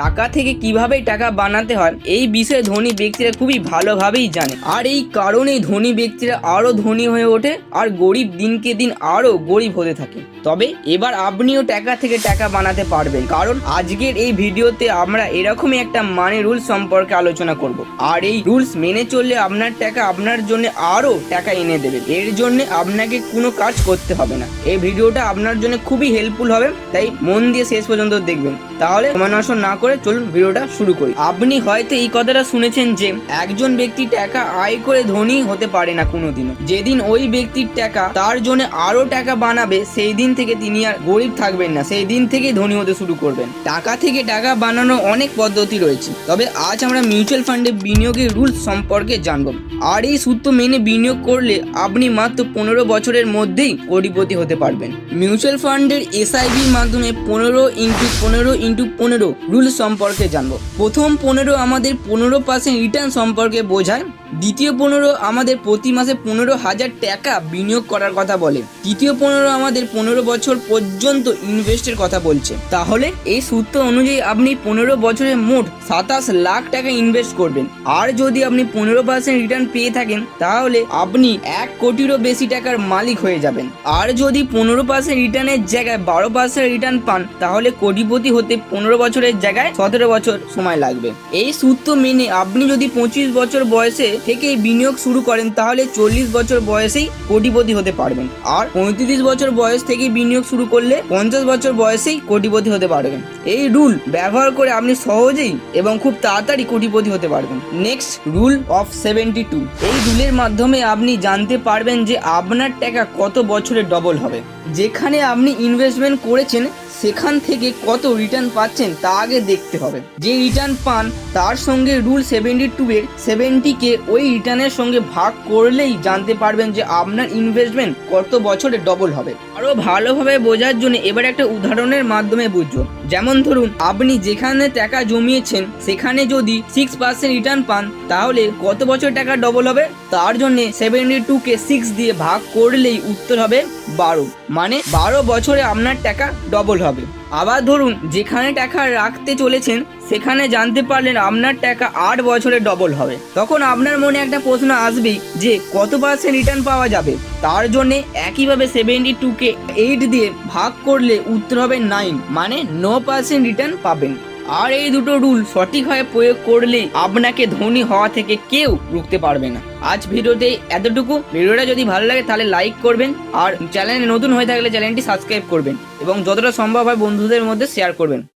টাকা থেকে কিভাবে টাকা বানাতে হয় এই বিষয়ে ধনী ব্যক্তিরা খুবই ভালোভাবেই জানে, আর এই কারণেই ধনী ব্যক্তিরা আরো ধনী হয়ে ওঠে আর গরিব দিনকে দিন আরো গরিব হতে থাকে। তবে এবার আপনিও টাকা থেকে টাকা বানাতে পারবেন, কারণ আজকের এই ভিডিওতে আমরা এরকমই একটা মানি রুলস সম্পর্কে আলোচনা করব। আর এই রুলস মেনে চললে আপনার টাকা আপনার জন্য আরো টাকা এনে দেবে। এর জন্য আপনাকে কোনো কাজ করতে হবে না। এই ভিডিওটা আপনার জন্য খুবই হেল্পফুল হবে, তাই মন দিয়ে শেষ পর্যন্ত দেখবেন। তাহলে সময় নষ্ট না করে চলুন ভিডিওটা শুরু করি। আপনি হয়তো এই কথাটা শুনেছেন যে একজন ব্যক্তি টাকা আয় করে ধনী হতে পারে না কোনোদিনও। যেদিন ওই ব্যক্তির টাকা তার জন্য আরো টাকা বানাবে সেই দিন থেকে তিনি আর গরিব থাকবেন না, সেই দিন থেকেই ধনী হতে শুরু করবেন। টাকা থেকে টাকা বানানোর অনেক পদ্ধতি রয়েছে, তবে আজ আমরা মিউচুয়াল ফান্ডে বিনিয়োগের রুলস সম্পর্কে জানব। আর এই সূত্র মেনে বিনিয়োগ করলে আপনি মাত্র 15 বছরের মধ্যেই কোটিপতি হতে পারবেন। মিউচুয়াল ফান্ডের এসআইবির মাধ্যমে 15x15x15 রুল সম্পর্কে জানবো। প্রথম 15 আমাদের 15% রিটার্ন সম্পর্কে বোঝায়। দ্বিতীয় 15 আমাদের প্রতি মাসে 15,000 টাকা বিনিয়োগ করার কথা বলে। তৃতীয় 15 আমাদের 15 বছর পর্যন্ত ইনভেস্টের কথা বলছে। তাহলে এই সূত্র অনুযায়ী আপনি 15 বছরে মোট 27 লাখ টাকা ইনভেস্ট করবেন। আর যদি আপনি 15% রিটার্ন পেয়ে থাকেন তাহলে আপনি 1 কোটিরও বেশি টাকার মালিক হয়ে যাবেন। আর যদি 15% রিটার্নের জায়গায় 12% রিটার্ন পান তাহলে কোটিপতি হতে 15 বছরের জায়গায় 17 বছর সময় লাগবে। এই সূত্র মেনে আপনি যদি 25 বছর বয়সে থেকেই বিনিয়োগ শুরু করেন তাহলে 40 বছর বয়সেই কোটিপতি হতে পারবেন। আর 35 বছর বয়স থেকে বিনিয়োগ শুরু করলে 50 বছর বয়সেই কোটিপতি হতে পারবেন। এই রুল ব্যবহার করে আপনি সহজেই এবং খুব তাড়াতাড়ি কোটিপতি হতে পারবেন। Next rule of 72। এই রুলের মাধ্যমে আপনি জানতে পারবেন যে আপনার টাকা কত বছরে ডবল হবে। যেখানে আপনি ইনভেস্টমেন্ট করেছেন সেখান থেকে কত রিটার্ন পাচ্ছেন তা আগে দেখতে হবে। যে রিটার্ন পান তার সঙ্গে রুল 72 এর 70কে ওই রিটার্নের সঙ্গে ভাগ করলেই জানতে পারবেন যে আপনার ইনভেস্টমেন্ট কত বছরে ডবল হবে। আরো ভালোভাবে বোঝার জন্য এবার একটা উদাহরণের মাধ্যমে বুঝবো। যেমন ধরুন আপনি যেখানে টাকা জমিয়েছেন সেখানে যদি 6% রিটার্ন পান তাহলে কত বছর টাকা ডবল হবে, তার জন্য 72কে 6 দিয়ে ভাগ করলেই উত্তর হবে 12, মানে 12 বছরে আপনার টাকা ডবল হবে। আবার ধরুন যেখানে টাকা রাখতে চলেছেন সেখানে জানতে পারলেন আপনার টাকা 8 বছরে ডবল হবে। তখন আপনার মনে একটা প্রশ্ন আসবেই যে কত % রিটার্ন পাওয়া যাবে। তার জন্য একইভাবে 72কে 8 দিয়ে ভাগ করলে উত্তর হবে 9, মানে 9% রিটার্ন পাবেন। আর এই দুটো রুল সঠিকভাবে প্রয়োগ করলেই আপনাকে ধনী হওয়া থেকে কেউ রুখতে পারবে না। আজ ভিডিওতে এতটুকু। ভিডিওটা যদি ভালো লাগে তাহলে লাইক করবেন, আর চ্যানেলে নতুন হয়ে থাকলে চ্যানেলটি সাবস্ক্রাইব করবেন এবং যতটা সম্ভব হয় বন্ধুদের মধ্যে শেয়ার করবেন।